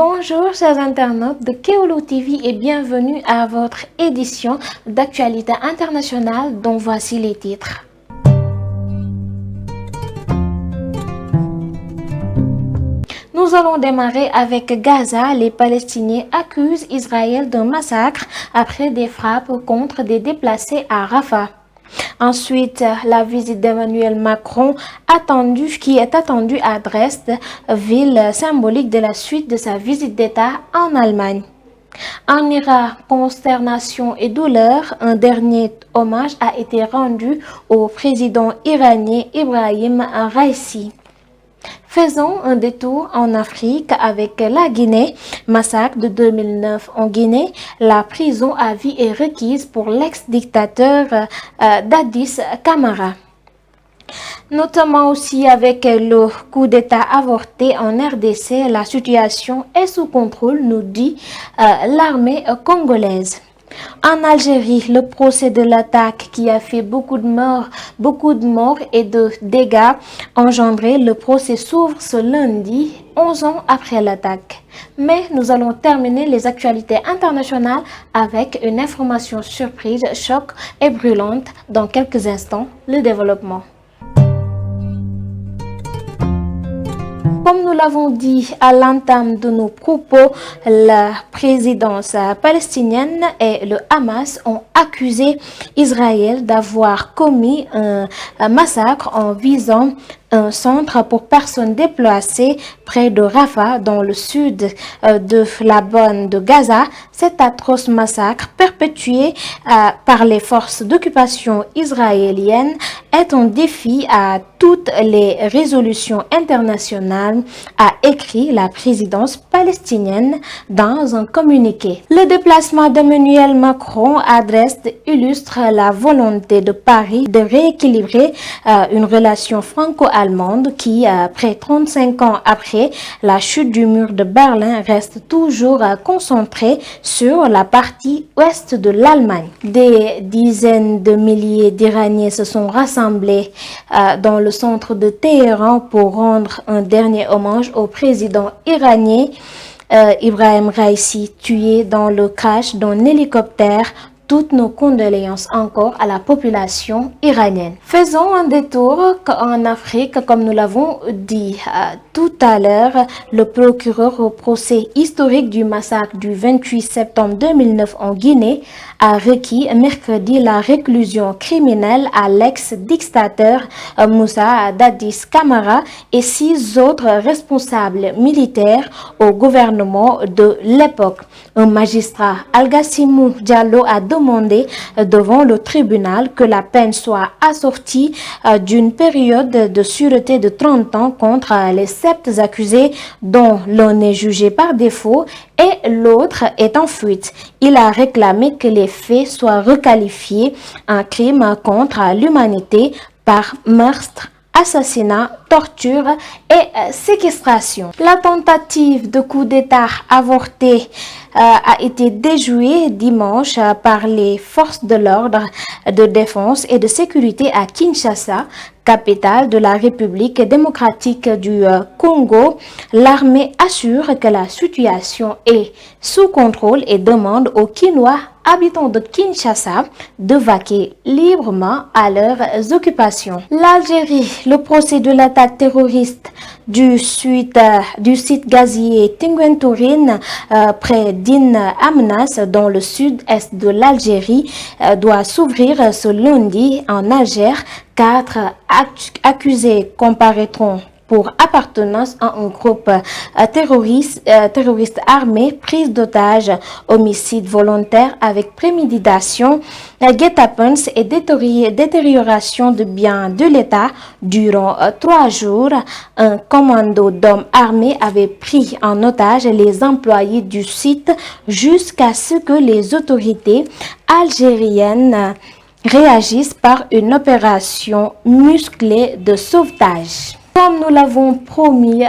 Bonjour chers internautes de Kéwoulo TV et bienvenue à votre édition d'actualité internationale dont voici les titres. Nous allons démarrer avec Gaza. Les Palestiniens accusent Israël d'un massacre après des frappes contre des déplacés à Rafah. Ensuite, la visite d'Emmanuel Macron qui est attendue à Dresde, ville symbolique de la suite de sa visite d'État en Allemagne. En Irak, consternation et douleur, un dernier hommage a été rendu au président iranien Ibrahim Raïssi. Faisons un détour en Afrique avec la Guinée. Massacre de 2009 en Guinée. La prison à vie est requise pour l'ex-dictateur Dadis Camara. Notamment aussi avec le coup d'État avorté en RDC, la situation est sous contrôle, nous dit l'armée congolaise. En Algérie, le procès de l'attaque qui a fait beaucoup de morts et de dégâts engendrés, le procès s'ouvre ce lundi, 11 ans après l'attaque. Mais nous allons terminer les actualités internationales avec une information surprise, choc et brûlante. Dans quelques instants, le développement. Comme nous l'avons dit à l'entame de nos propos, la présidence palestinienne et le Hamas ont accusé Israël d'avoir commis un massacre en visant un centre pour personnes déplacées près de Rafah, dans le sud de la bande de Gaza. Cet atroce massacre perpétué par les forces d'occupation israéliennes est un défi à toutes les résolutions internationales, a écrit la présidence palestinienne dans un communiqué. Le déplacement d'Emmanuel Macron à Dresde illustre la volonté de Paris de rééquilibrer une relation franco-allemande qui, près 35 ans après la chute du mur de Berlin, reste toujours concentrée sur la partie ouest de l'Allemagne. Des dizaines de milliers d'Iraniens se sont rassemblés dans le centre de Téhéran pour rendre un dernier hommage au président iranien Ibrahim Raïssi, tué dans le crash d'un hélicoptère. Toutes nos condoléances encore à la population iranienne. Faisons un détour en Afrique, comme nous l'avons dit tout à l'heure. Le procureur au procès historique du massacre du 28 septembre 2009 en Guinée a requis mercredi la réclusion criminelle à l'ex-dictateur Moussa Dadis Camara et 6 autres responsables militaires au gouvernement de l'époque. Un magistrat, Algassimou Diallo, a demandé devant le tribunal que la peine soit assortie d'une période de sûreté de 30 ans contre les 7 accusés dont l'un est jugé par défaut et l'autre est en fuite. Il a réclamé que les faits soient requalifiés en crime contre l'humanité par meurtre, assassinat, torture et séquestration. La tentative de coup d'État avorté a été déjouée dimanche par les forces de l'ordre de défense et de sécurité à Kinshasa, capitale de la République démocratique du Congo. L'armée assure que la situation est sous contrôle et demande aux Kinois habitants de Kinshasa de vaquer librement à leurs occupations. L'Algérie, le procès de l'attaque terroriste du site gazier Tinguentourine près d'In Amnas dans le sud-est de l'Algérie doit s'ouvrir ce lundi en Alger. 4 accusés comparaîtront pour appartenance à un groupe terroriste armé, prise d'otages, homicide volontaire avec préméditation, guet-apens et détérioration de biens de l'État. Durant 3 jours, un commando d'hommes armés avait pris en otage les employés du site jusqu'à ce que les autorités algériennes réagissent par une opération musclée de sauvetage. Comme nous l'avons promis,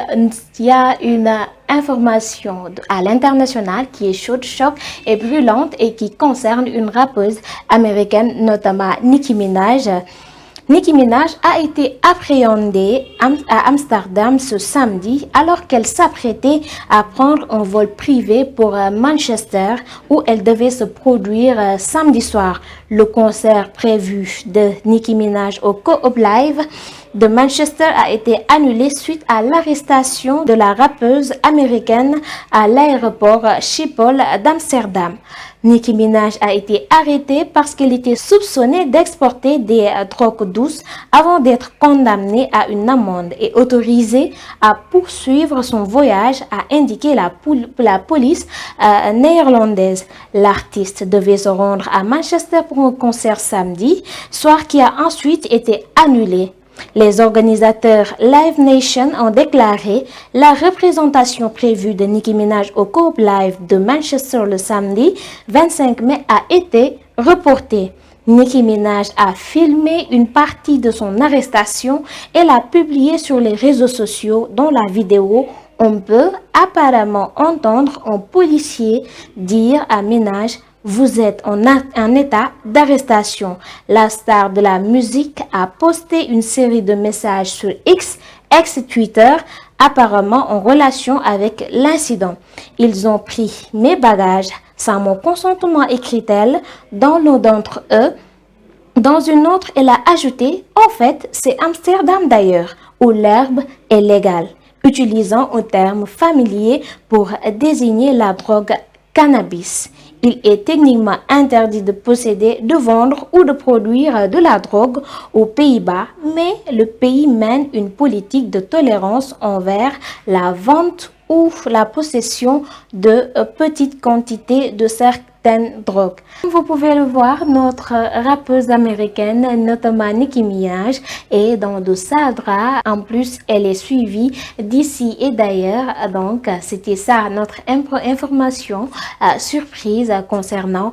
il y a une information à l'international qui est chaude, choc et brûlante et qui concerne une rappeuse américaine, notamment Nicki Minaj. Nicki Minaj a été appréhendée à Amsterdam ce samedi alors qu'elle s'apprêtait à prendre un vol privé pour Manchester où elle devait se produire samedi soir. Le concert prévu de Nicki Minaj au Co-op Live de Manchester a été annulé suite à l'arrestation de la rappeuse américaine à l'aéroport Schiphol d'Amsterdam. Nicki Minaj a été arrêtée parce qu'elle était soupçonnée d'exporter des drogues douces avant d'être condamnée à une amende et autorisée à poursuivre son voyage, a indiqué la police néerlandaise. L'artiste devait se rendre à Manchester pour un concert samedi soir qui a ensuite été annulé. Les organisateurs Live Nation ont déclaré la représentation prévue de Nicki Minaj au Co-op Live de Manchester le samedi 25 mai a été reportée. Nicki Minaj a filmé une partie de son arrestation et l'a publiée sur les réseaux sociaux. Dans la vidéo, on peut apparemment entendre un policier dire à Minaj: vous êtes en état d'arrestation. La star de la musique a posté une série de messages sur X, ex-Twitter, apparemment en relation avec l'incident. Ils ont pris mes bagages sans mon consentement, écrit-elle dans l'un d'entre eux. Dans une autre, elle a ajouté: en fait, c'est Amsterdam d'ailleurs, où l'herbe est légale, utilisant un terme familier pour désigner la drogue cannabis. Il est techniquement interdit de posséder, de vendre ou de produire de la drogue aux Pays-Bas, mais le pays mène une politique de tolérance envers la vente ou la possession de petites quantités de certaines drogues. Vous pouvez le voir, notre rappeuse américaine, notamment Nicki Minaj, est dans de sales draps. En plus, elle est suivie d'ici et d'ailleurs. Donc, c'était ça notre information surprise concernant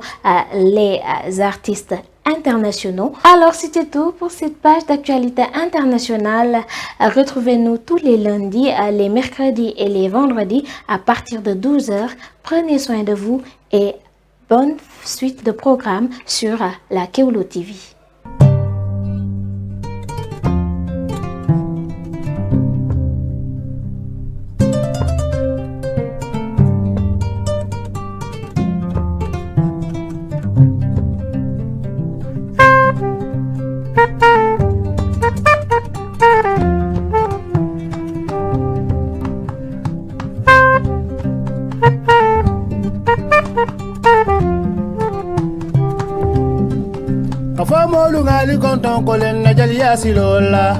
les artistes internationaux. Alors, c'était tout pour cette page d'actualité internationale. Retrouvez-nous tous les lundis, les mercredis et les vendredis à partir de 12h. Prenez soin de vous et bonne suite de programmes sur la Kewoulo TV. Kafamolu ngali konton kolen na jali asilola.